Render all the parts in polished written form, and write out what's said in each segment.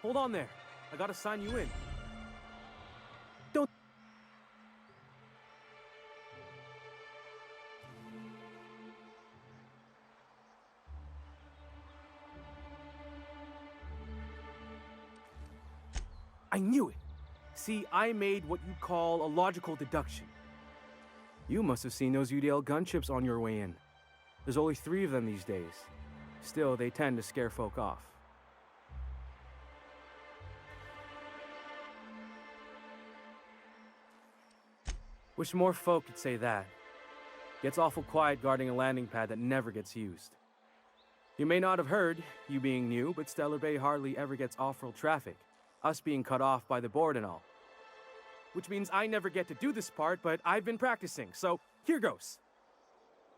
hold on there. I gotta sign you in. Don't... I knew it! See, I made what you'd call a logical deduction. You must have seen those UDL gunships on your way in. There's only 3 of them these days. Still, they tend to scare folk off. Wish more folk could say that. Gets awful quiet guarding a landing pad that never gets used. You may not have heard, you being new, but Stellar Bay hardly ever gets off-road traffic, us being cut off by the board and all. Which means I never get to do this part, but I've been practicing, so here goes.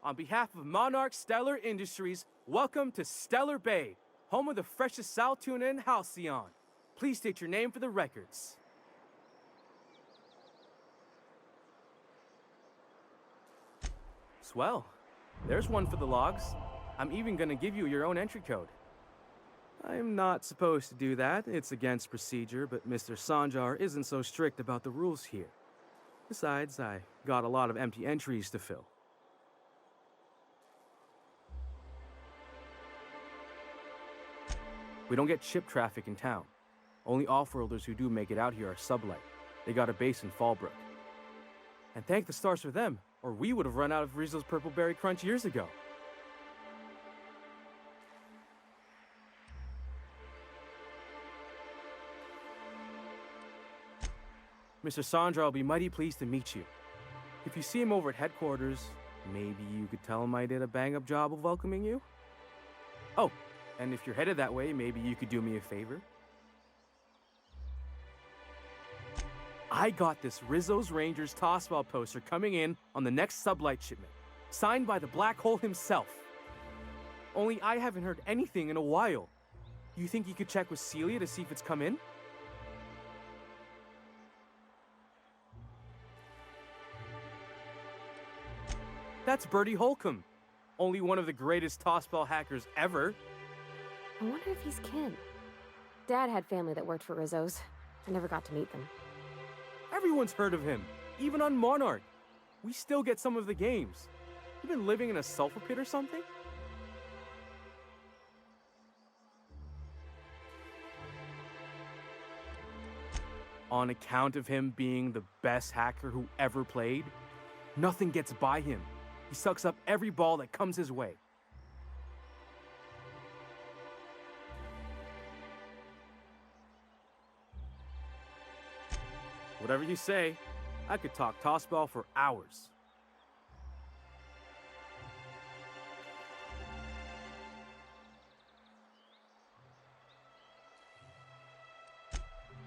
On behalf of Monarch Stellar Industries, welcome to Stellar Bay, home of the freshest sal tuna in Halcyon. Please state your name for the records. Swell. There's one for the logs. I'm even gonna give you your own entry code. I'm not supposed to do that. It's against procedure, but Mr. Sanjar isn't so strict about the rules here. Besides, I got a lot of empty entries to fill. We don't get ship traffic in town. Only off-worlders who do make it out here are sublight. They got a base in Fallbrook. And thank the stars for them, or we would have run out of Rizzo's Purple Berry Crunch years ago. Mr. Sandra will be mighty pleased to meet you. If you see him over at headquarters, maybe you could tell him I did a bang-up job of welcoming you? Oh, and if you're headed that way, maybe you could do me a favor? I got this Rizzo's Rangers tossball poster coming in on the next sublight shipment, signed by the Black Hole himself. Only I haven't heard anything in a while. You think you could check with Celia to see if it's come in? That's Bertie Holcomb, only one of the greatest tossball hackers ever. I wonder if he's kin. Dad had family that worked for Rizzo's. I never got to meet them. Everyone's heard of him, even on Monarch. We still get some of the games. You been living in a sulfur pit or something? On account of him being the best hacker who ever played, nothing gets by him. He sucks up every ball that comes his way. Whatever you say, I could talk tossball for hours.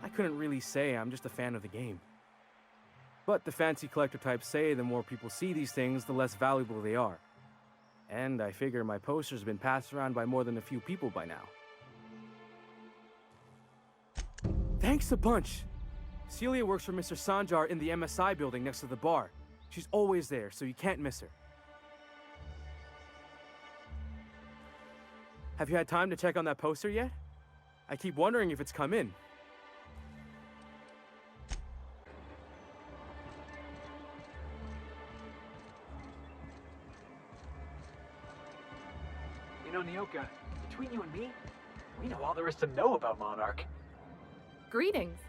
I couldn't really say I'm just a fan of the game. But the fancy collector types say the more people see these things, the less valuable they are. And I figure my poster's been passed around by more than a few people by now. Thanks a bunch! Celia works for Mr. Sanjar in the MSI building next to the bar. She's always there, so you can't miss her. Have you had time to check on that poster yet? I keep wondering if it's come in. You know, Nyoka, between you and me, we know all there is to know about Monarch. Greetings,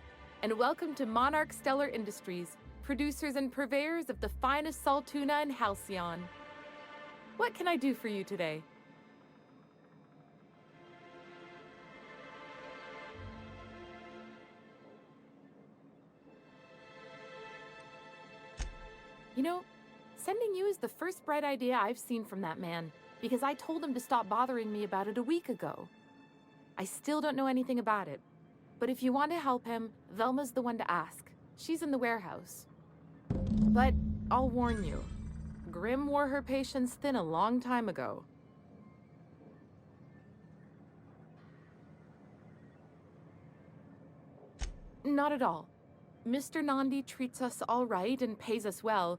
and welcome to Monarch Stellar Industries, producers and purveyors of the finest salt tuna in Halcyon. What can I do for you today? You know, sending you is the first bright idea I've seen from that man, because I told him to stop bothering me about it a week ago. I still don't know anything about it, but if you want to help him, Velma's the one to ask. She's in the warehouse. But I'll warn you, Grimm wore her patience thin a long time ago. Not at all. Mr. Nandi treats us all right and pays us well.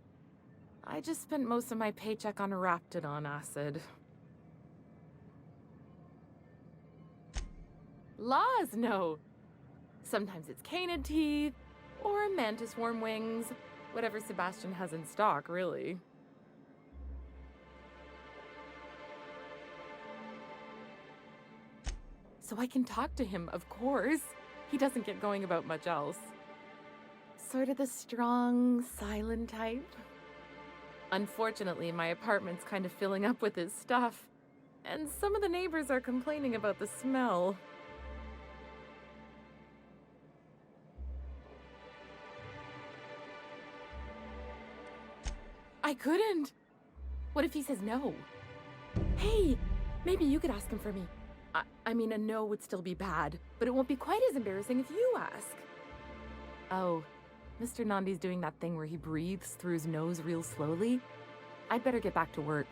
I just spent most of my paycheck on Raptidon acid. Laws, no. Sometimes it's canid teeth, or mantis worm wings. Whatever Sebastian has in stock, really. So I can talk to him, of course. He doesn't get going about much else. Sort of the strong, silent type. Unfortunately, my apartment's kind of filling up with his stuff, and some of the neighbors are complaining about the smell. I couldn't. What if he says no? Hey, maybe you could ask him for me. I mean, a no would still be bad, but it won't be quite as embarrassing if you ask. Oh, Mr. Nandi's doing that thing where he breathes through his nose real slowly. I'd better get back to work.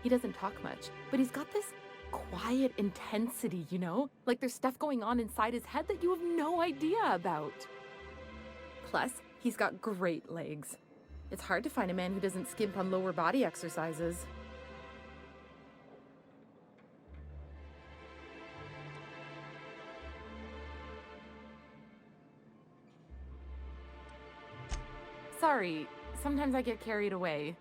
He doesn't talk much, but he's got this quiet intensity, you know? Like there's stuff going on inside his head that you have no idea about. Plus, he's got great legs. It's hard to find a man who doesn't skimp on lower body exercises. Sorry, sometimes I get carried away.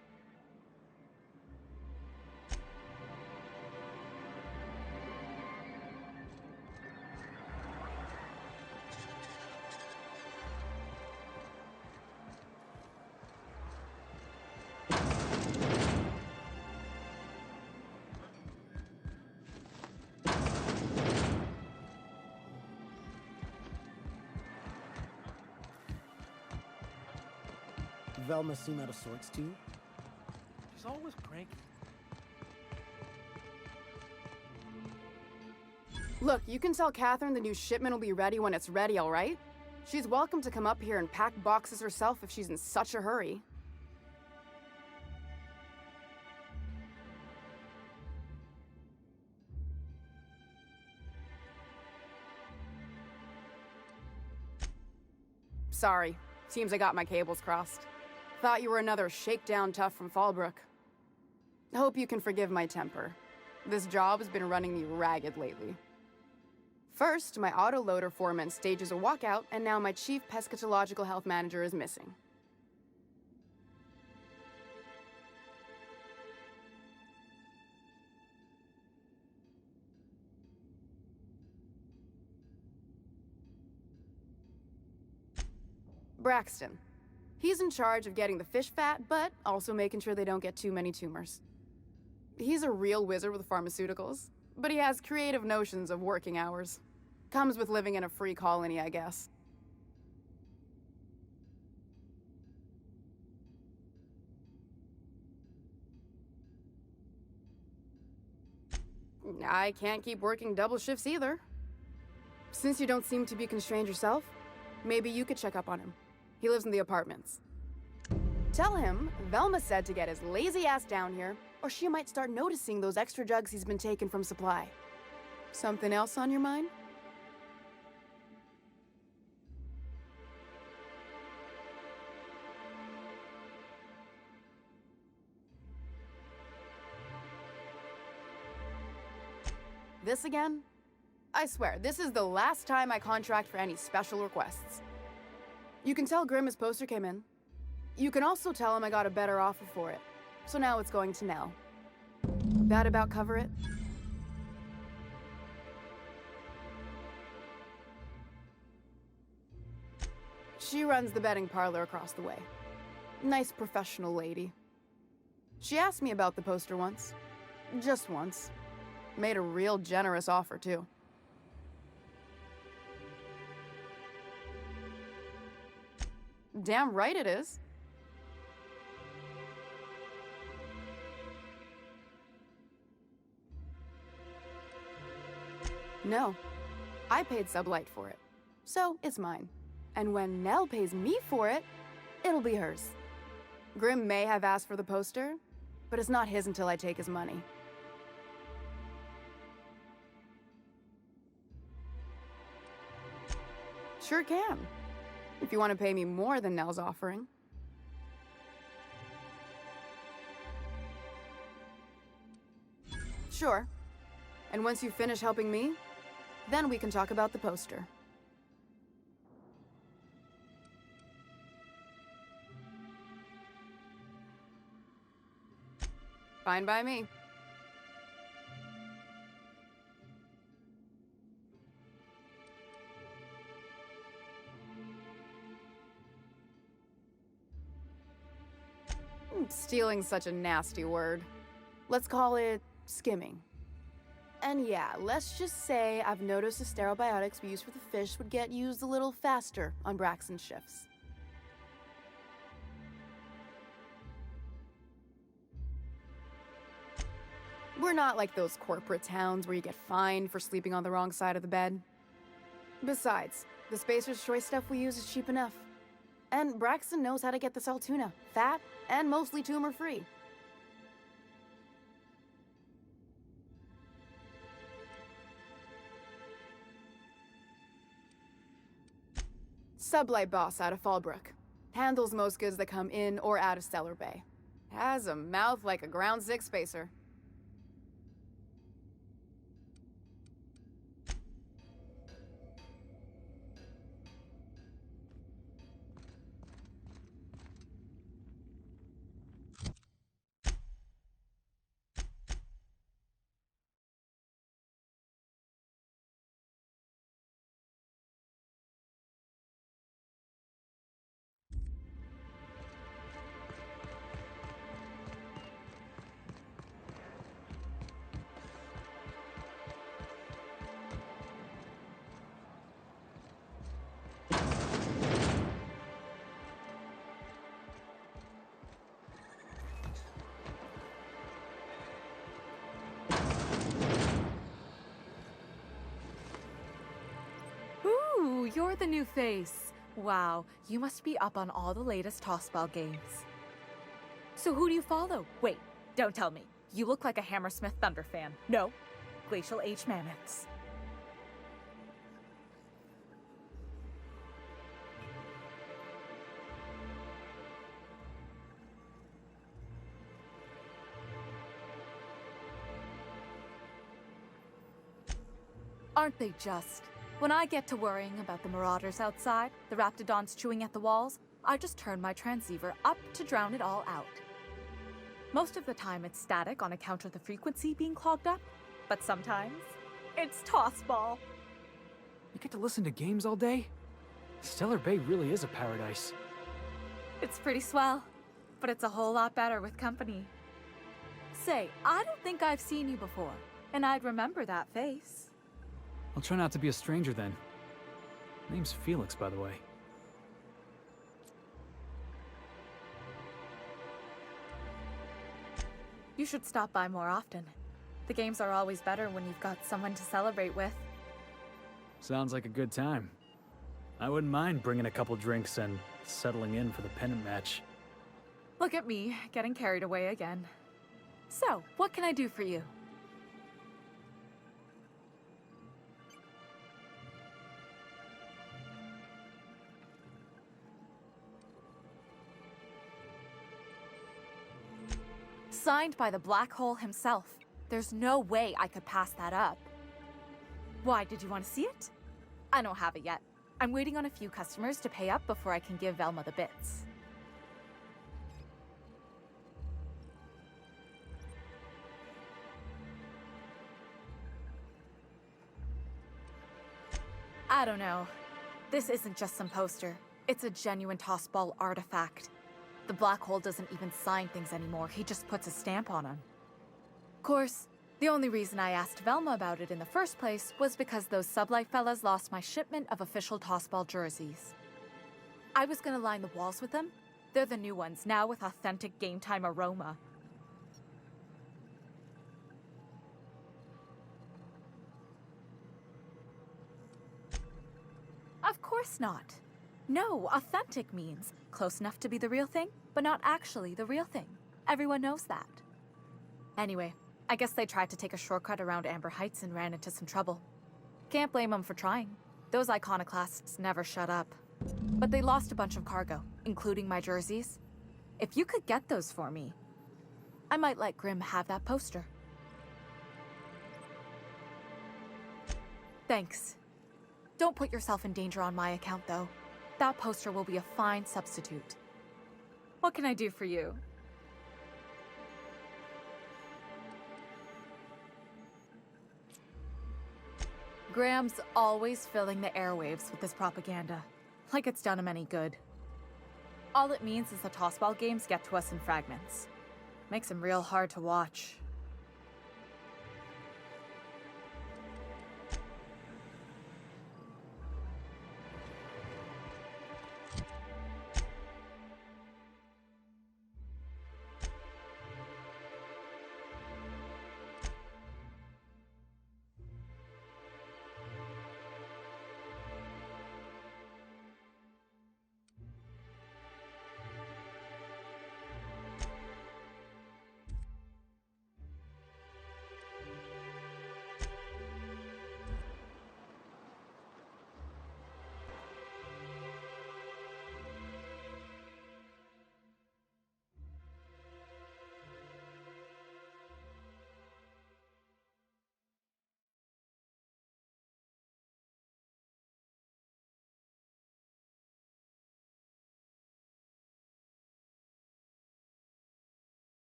Velma seem out of sorts to you? She's always cranky. Look, you can tell Catherine the new shipment will be ready when it's ready, all right? She's welcome to come up here and pack boxes herself if she's in such a hurry. Sorry. Seems I got my cables crossed. Thought you were another shakedown tough from Fallbrook. Hope you can forgive my temper. This job has been running me ragged lately. First, my autoloader foreman stages a walkout, and now my chief pescatological health manager is missing. Braxton. He's in charge of getting the fish fat, but also making sure they don't get too many tumors. He's a real wizard with pharmaceuticals, but he has creative notions of working hours. Comes with living in a free colony, I guess. I can't keep working double shifts either. Since you don't seem to be constrained yourself, maybe you could check up on him. He lives in the apartments. Tell him Velma said to get his lazy ass down here, or she might start noticing those extra jugs he's been taking from supply. Something else on your mind? This again? I swear, this is the last time I contract for any special requests. You can tell Grimm his poster came in. You can also tell him I got a better offer for it. So now it's going to Nell. That about cover it? She runs the betting parlor across the way. Nice professional lady. She asked me about the poster once. Just once. Made a real generous offer, too. Damn right it is. No. I paid Sublight for it. So, it's mine. And when Nell pays me for it, it'll be hers. Grimm may have asked for the poster, but it's not his until I take his money. Sure can. If you want to pay me more than Nell's offering. Sure. And once you finish helping me, then we can talk about the poster. Fine by me. Stealing's such a nasty word. Let's call it skimming. And yeah, let's just say I've noticed the sterile biotics we use for the fish would get used a little faster on Braxton's shifts. We're not like those corporate towns where you get fined for sleeping on the wrong side of the bed. Besides, the Spacer's Choice stuff we use is cheap enough. And Braxton knows how to get the Saltuna, fat and mostly tumor-free. Sublight boss out of Fallbrook. Handles most goods that come in or out of Stellar Bay. Has a mouth like a Ground 6 Spacer. Ooh, you're the new face. Wow, you must be up on all the latest tossball games. So who do you follow? Wait, don't tell me. You look like a Hammersmith Thunder fan. No, Glacial H Mammoths. Aren't they just? When I get to worrying about the marauders outside, the raptidons chewing at the walls, I just turn my transceiver up to drown it all out. Most of the time it's static on account of the frequency being clogged up, but sometimes it's tossball. You get to listen to games all day? Stellar Bay really is a paradise. It's pretty swell, but it's a whole lot better with company. Say, I don't think I've seen you before, and I'd remember that face. I'll try not to be a stranger then. Name's Felix, by the way. You should stop by more often. The games are always better when you've got someone to celebrate with. Sounds like a good time. I wouldn't mind bringing a couple drinks and settling in for the pennant match. Look at me, getting carried away again. So, what can I do for you? Signed by the Black Hole himself. There's no way I could pass that up. Why, did you want to see it? I don't have it yet. I'm waiting on a few customers to pay up before I can give Velma the bits. I don't know. This isn't just some poster. It's a genuine tossball artifact. The Black Hole doesn't even sign things anymore, he just puts a stamp on them. Of course, the only reason I asked Velma about it in the first place was because those Sublight fellas lost my shipment of official tossball jerseys. I was gonna line the walls with them. They're the new ones, now with authentic game time aroma. Of course not. No, authentic means close enough to be the real thing, but not actually the real thing. Everyone knows that. Anyway, I guess they tried to take a shortcut around Amber Heights and ran into some trouble. Can't blame them for trying. Those iconoclasts never shut up. But they lost a bunch of cargo, including my jerseys. If you could get those for me, I might let Grimm have that poster. Thanks. Don't put yourself in danger on my account, though. That poster will be a fine substitute. What can I do for you? Graham's always filling the airwaves with his propaganda, like it's done him any good. All it means is the tossball games get to us in fragments. Makes him real hard to watch.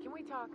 Can we talk?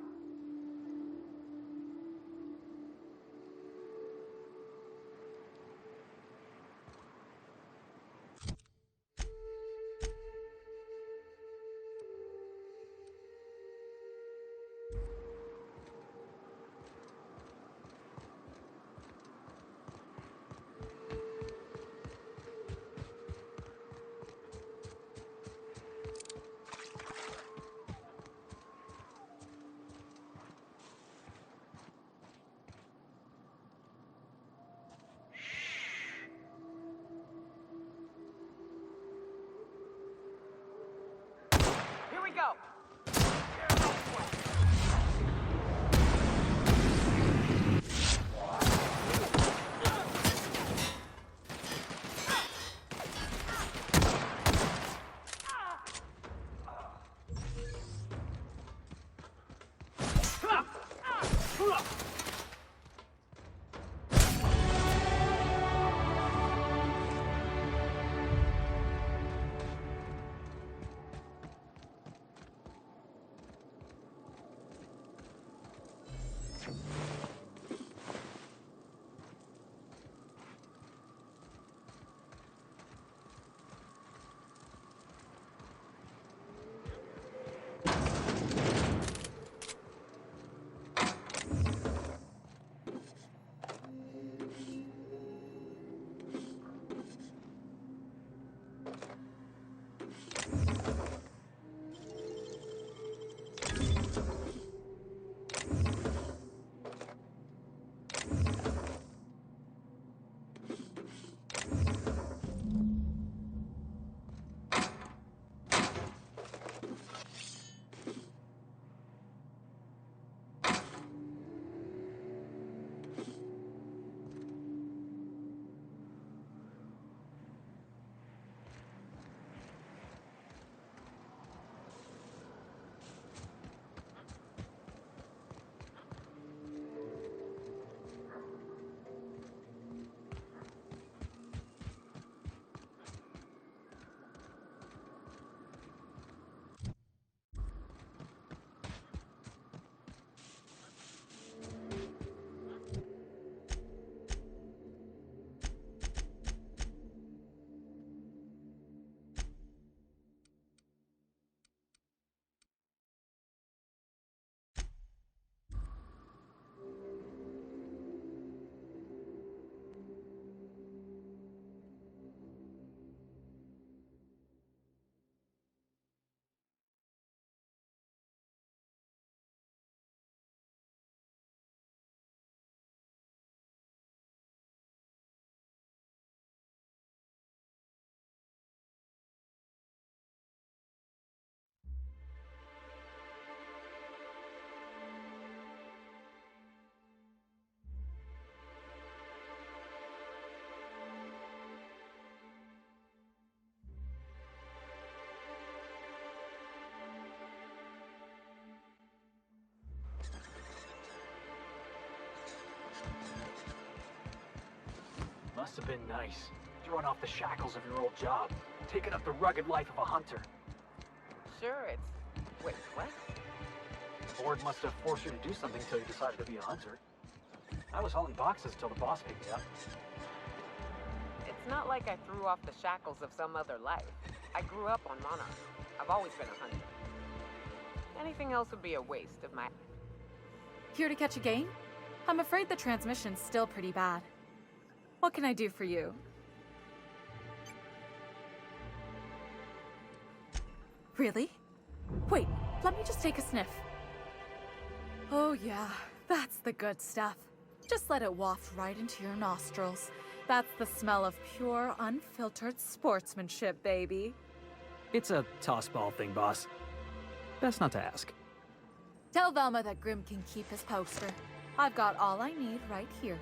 Must have been nice, throwing off the shackles of your old job, taking up the rugged life of a hunter. Sure, it's... Wait, what? The board must have forced you to do something until you decided to be a hunter. I was hauling boxes till the boss picked me up. It's not like I threw off the shackles of some other life. I grew up on Monarch. I've always been a hunter. Anything else would be a waste of my... Here to catch a game? I'm afraid the transmission's still pretty bad. What can I do for you? Really? Wait, let me just take a sniff. Oh yeah, that's the good stuff. Just let it waft right into your nostrils. That's the smell of pure, unfiltered sportsmanship, baby. It's a toss-ball thing, boss. Best not to ask. Tell Velma that Grimm can keep his poster. I've got all I need right here.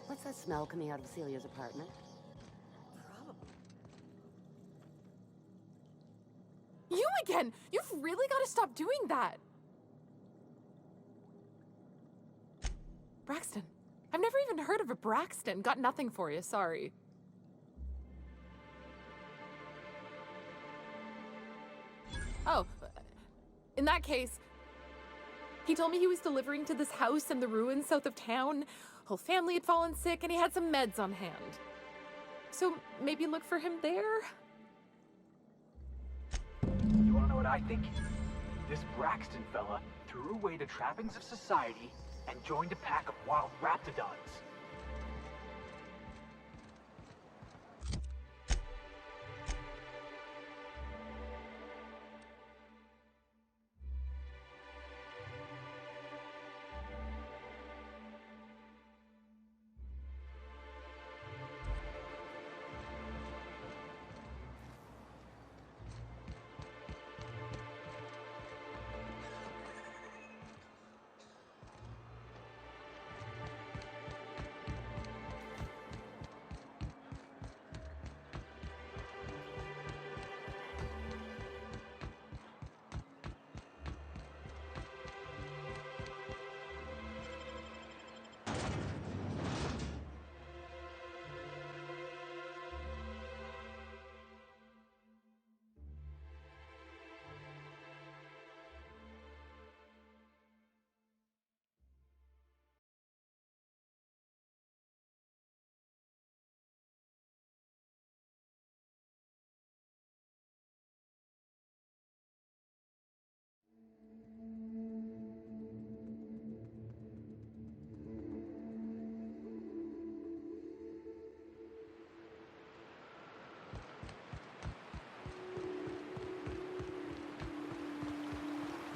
What's that smell coming out of Celia's apartment? You again! You've really got to stop doing that! Braxton. I've never even heard of a Braxton. Got nothing for you, sorry. Oh, in that case, he told me he was delivering to this house in the ruins south of town. Whole family had fallen sick and he had some meds on hand. So maybe look for him there? You wanna know what I think? This Braxton fella threw away the trappings of society and joined a pack of wild raptidons.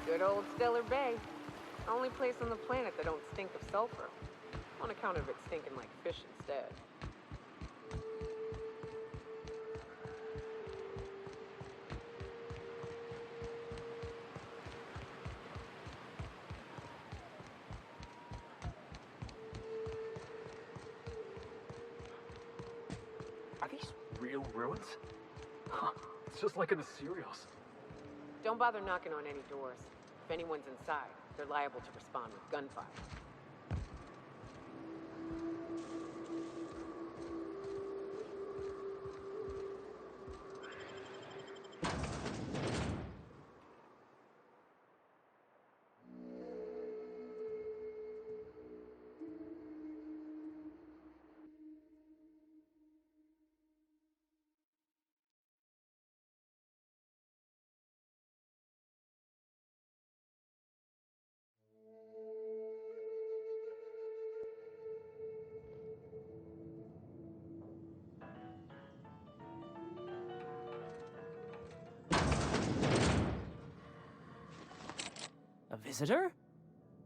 Good old Stellar Bay. Only place on the planet that don't stink of sulfur. On account of it stinking like fish instead. new ruins? Huh, it's just like in the serials. Don't bother knocking on any doors. If anyone's inside, they're liable to respond with gunfire. A visitor?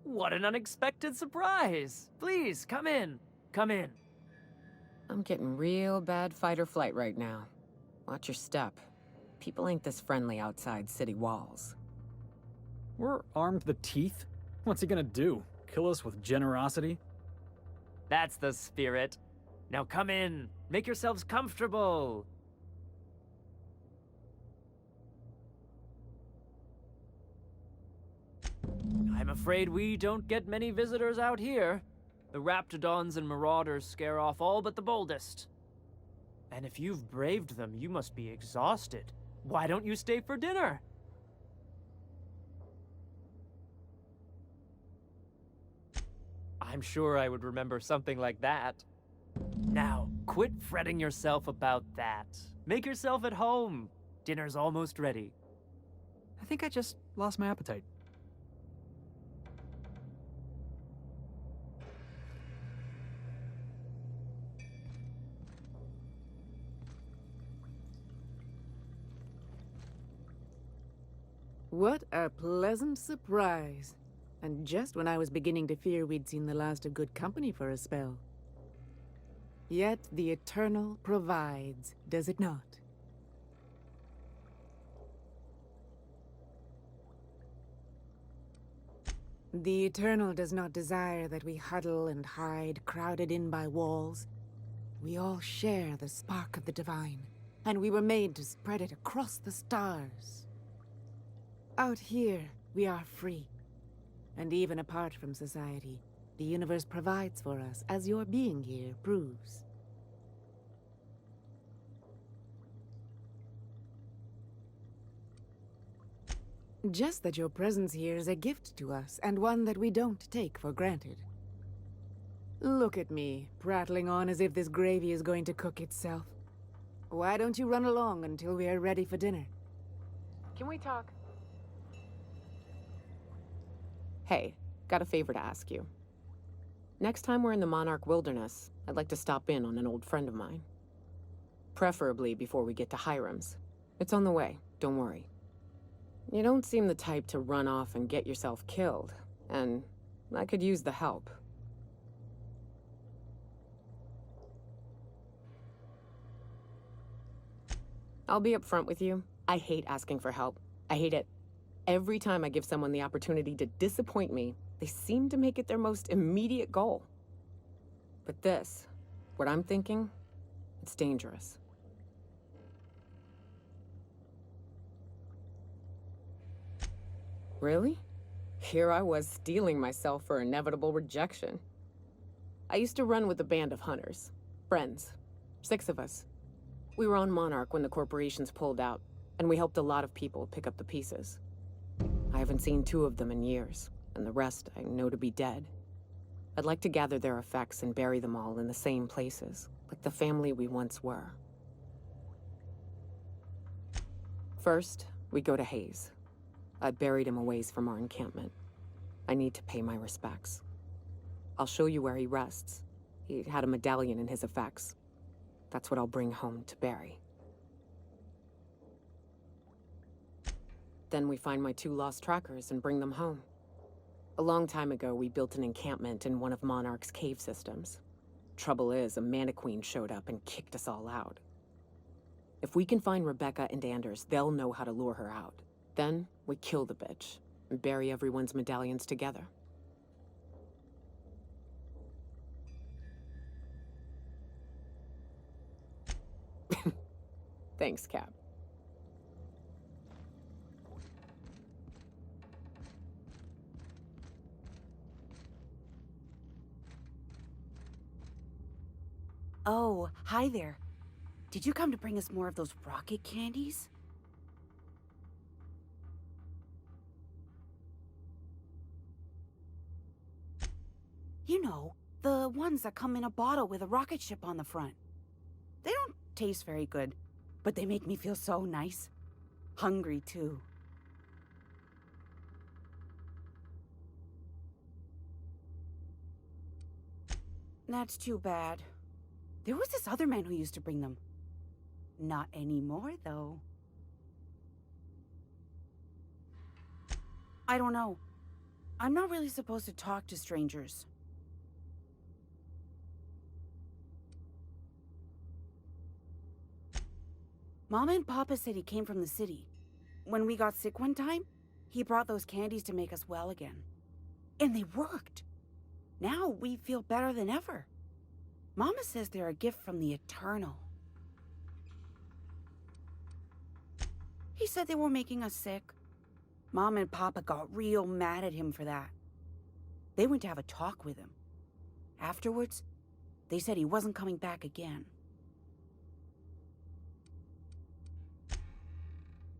What an unexpected surprise! Please, come in. Come in. I'm getting real bad fight or flight right now. Watch your step. People ain't this friendly outside city walls. We're armed to the teeth? What's he gonna do? Kill us with generosity? That's the spirit. Now come in. Make yourselves comfortable. I'm afraid we don't get many visitors out here. The Raptidons and Marauders scare off all but the boldest. And if you've braved them, you must be exhausted. Why don't you stay for dinner? I'm sure I would remember something like that. Now, quit fretting yourself about that. Make yourself at home. Dinner's almost ready. I think I just lost my appetite. What a pleasant surprise. And just when I was beginning to fear we'd seen the last of good company for a spell. Yet the Eternal provides, does it not? The Eternal does not desire that we huddle and hide, crowded in by walls. We all share the spark of the divine, and we were made to spread it across the stars. Out here, we are free. And even apart from society, the universe provides for us, as your being here proves. Just that your presence here is a gift to us, and one that we don't take for granted. Look at me, prattling on as if this gravy is going to cook itself. Why don't you run along until we are ready for dinner? Can we talk? Hey, got a favor to ask you. Next time we're in the Monarch Wilderness, I'd like to stop in on an old friend of mine. Preferably before we get to Hiram's. It's on the way, don't worry. You don't seem the type to run off and get yourself killed, and I could use the help. I'll be upfront with you. I hate asking for help. I hate it. Every time I give someone the opportunity to disappoint me, they seem to make it their most immediate goal. But this, what I'm thinking, it's dangerous. Really? Here I was steeling myself for inevitable rejection. I used to run with a band of hunters. Friends. 6 of us. We were on Monarch when the corporations pulled out, and we helped a lot of people pick up the pieces. I haven't seen 2 of them in years, and the rest I know to be dead. I'd like to gather their effects and bury them all in the same places, like the family we once were. First, we go to Hayes. I buried him a ways from our encampment. I need to pay my respects. I'll show you where he rests. He had a medallion in his effects. That's what I'll bring home to bury. Then we find my 2 lost trackers and bring them home. A long time ago, we built an encampment in one of Monarch's cave systems. Trouble is, a Mantiqueen showed up and kicked us all out. If we can find Rebecca and Anders, they'll know how to lure her out. Then, we kill the bitch, and bury everyone's medallions together. Thanks, Cap. Oh, hi there. Did you come to bring us more of those rocket candies? You know, the ones that come in a bottle with a rocket ship on the front. They don't taste very good, but they make me feel so nice. Hungry, too. That's too bad. There was this other man who used to bring them. Not anymore, though. I don't know. I'm not really supposed to talk to strangers. Mama and Papa said he came from the city. When we got sick one time, he brought those candies to make us well again. And they worked. Now we feel better than ever. Mama says they're a gift from the Eternal. He said they were making us sick. Mom and Papa got real mad at him for that. They went to have a talk with him. Afterwards, they said he wasn't coming back again.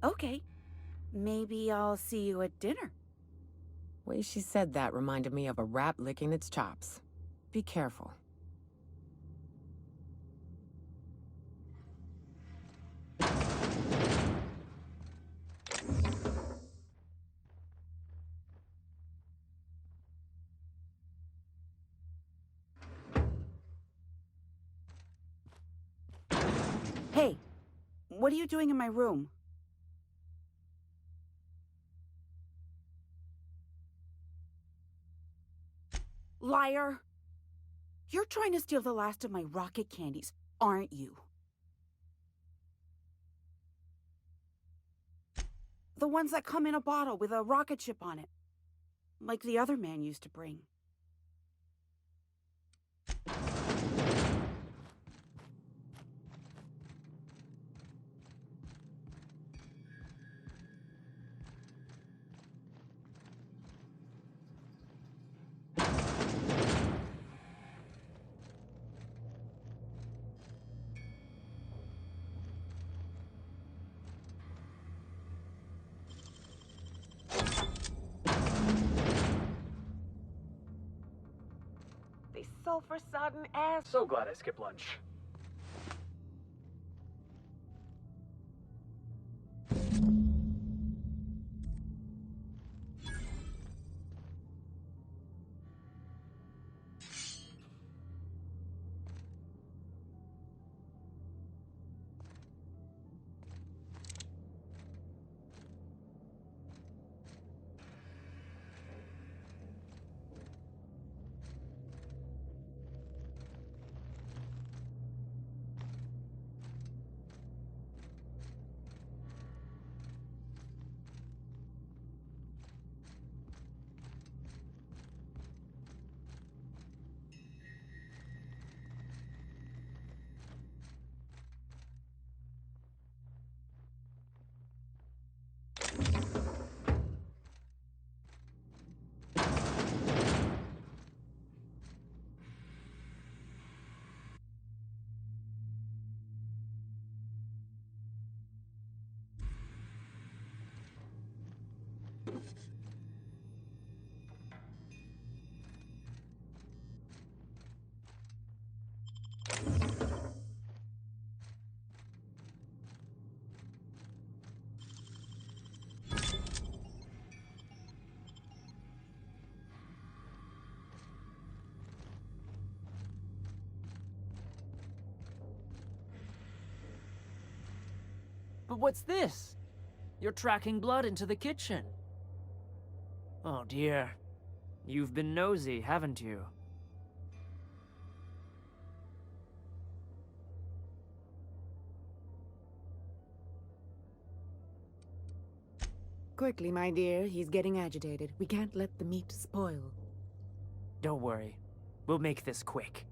Okay, maybe I'll see you at dinner. Way she said that reminded me of a rat licking its chops. Be careful. Hey, what are you doing in my room? Liar! You're trying to steal the last of my rocket candies, aren't you? The ones that come in a bottle with a rocket ship on it. Like the other man used to bring. Sulfur-sodden ass. So glad I skipped lunch. But what's this? You're tracking blood into the kitchen. Oh dear. You've been nosy, haven't you? Quickly, my dear. He's getting agitated. We can't let the meat spoil. Don't worry. We'll make this quick.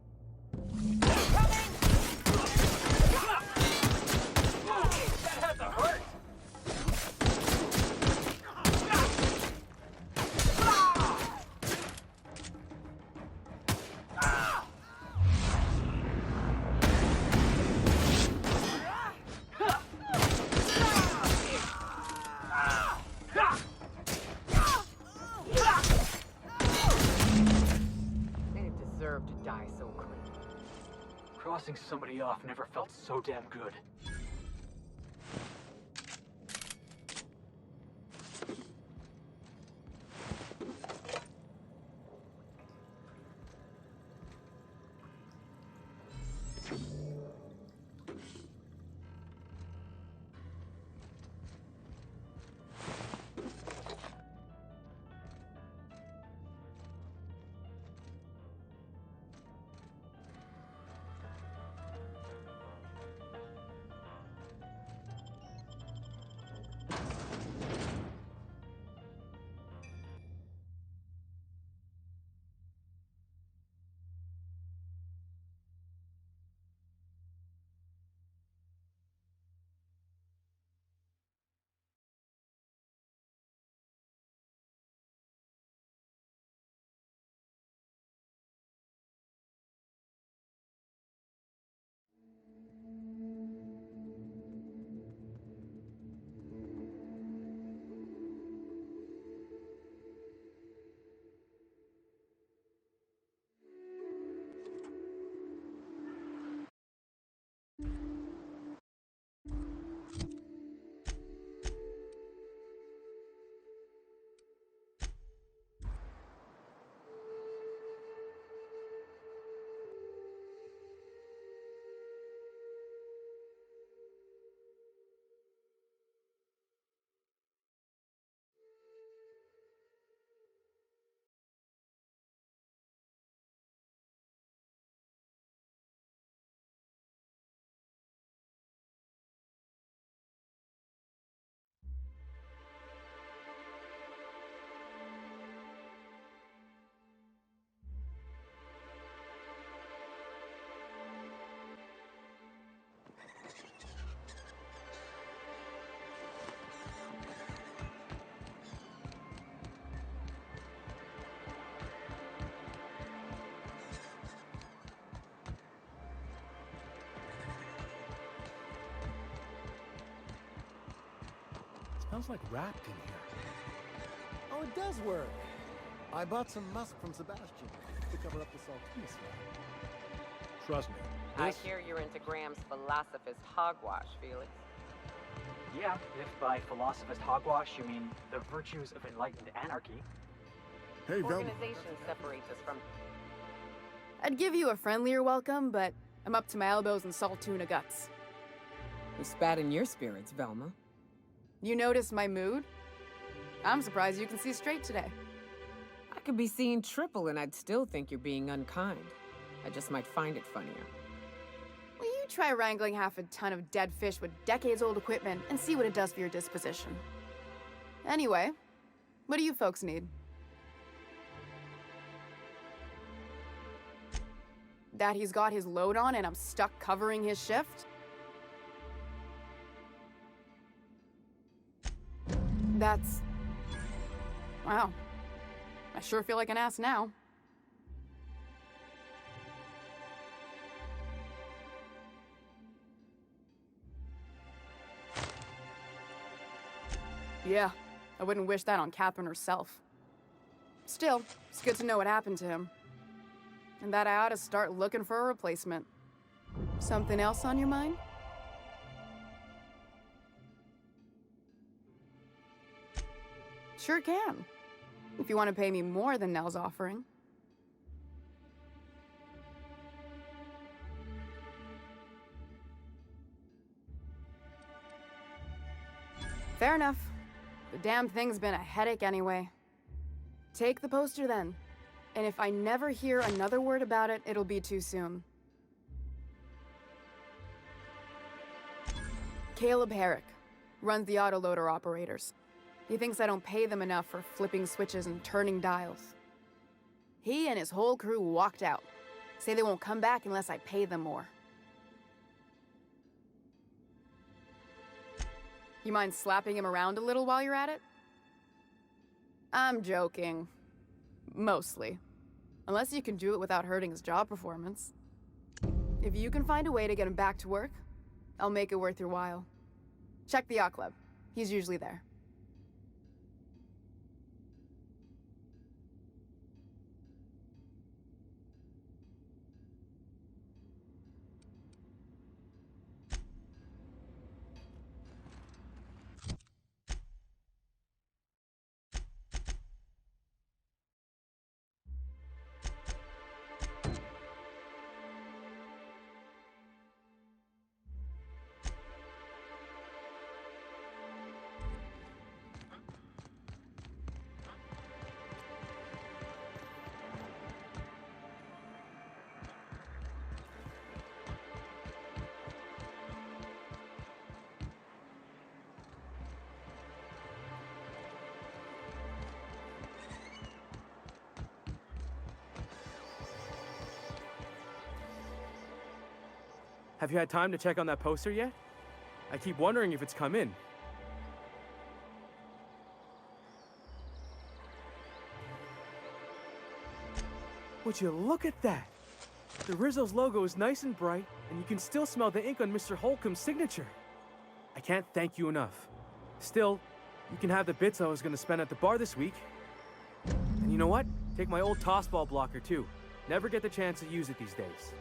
Crossing somebody off never felt so damn good. Smells like wrapped in here. Oh, it does work. I bought some musk from Sebastian to cover up the saltiness smell. Trust me. I hear you're into Graham's philosophist hogwash, Felix. Yeah, if by philosophist hogwash you mean the virtues of enlightened anarchy. Hey, Organization separates us from... I'd give you a friendlier welcome, but I'm up to my elbows in salt tuna guts. Who spat in your spirits, Velma? You notice my mood? I'm surprised you can see straight today. I could be seeing triple and I'd still think you're being unkind. I just might find it funnier. Will you try wrangling half a ton of dead fish with decades-old equipment and see what it does for your disposition? Anyway, what do you folks need? That he's got his load on and I'm stuck covering his shift? That's... wow. I sure feel like an ass now. Yeah, I wouldn't wish that on Catherine herself. Still, it's good to know what happened to him. And that I ought to start looking for a replacement. Something else on your mind? Sure can. If you want to pay me more than Nell's offering. Fair enough. The damn thing's been a headache anyway. Take the poster then. And if I never hear another word about it, it'll be too soon. Caleb Herrick runs the autoloader operators. He thinks I don't pay them enough for flipping switches and turning dials. He and his whole crew walked out. Say they won't come back unless I pay them more. You mind slapping him around a little while you're at it? I'm joking. Mostly. Unless you can do it without hurting his job performance. If you can find a way to get him back to work, I'll make it worth your while. Check the yacht club. He's usually there. Have you had time to check on that poster yet? I keep wondering if it's come in. Would you look at that? The Rizzo's logo is nice and bright, and you can still smell the ink on Mr. Holcomb's signature. I can't thank you enough. Still, you can have the bits I was gonna spend at the bar this week. And you know what? Take my old tossball blocker too. Never get the chance to use it these days.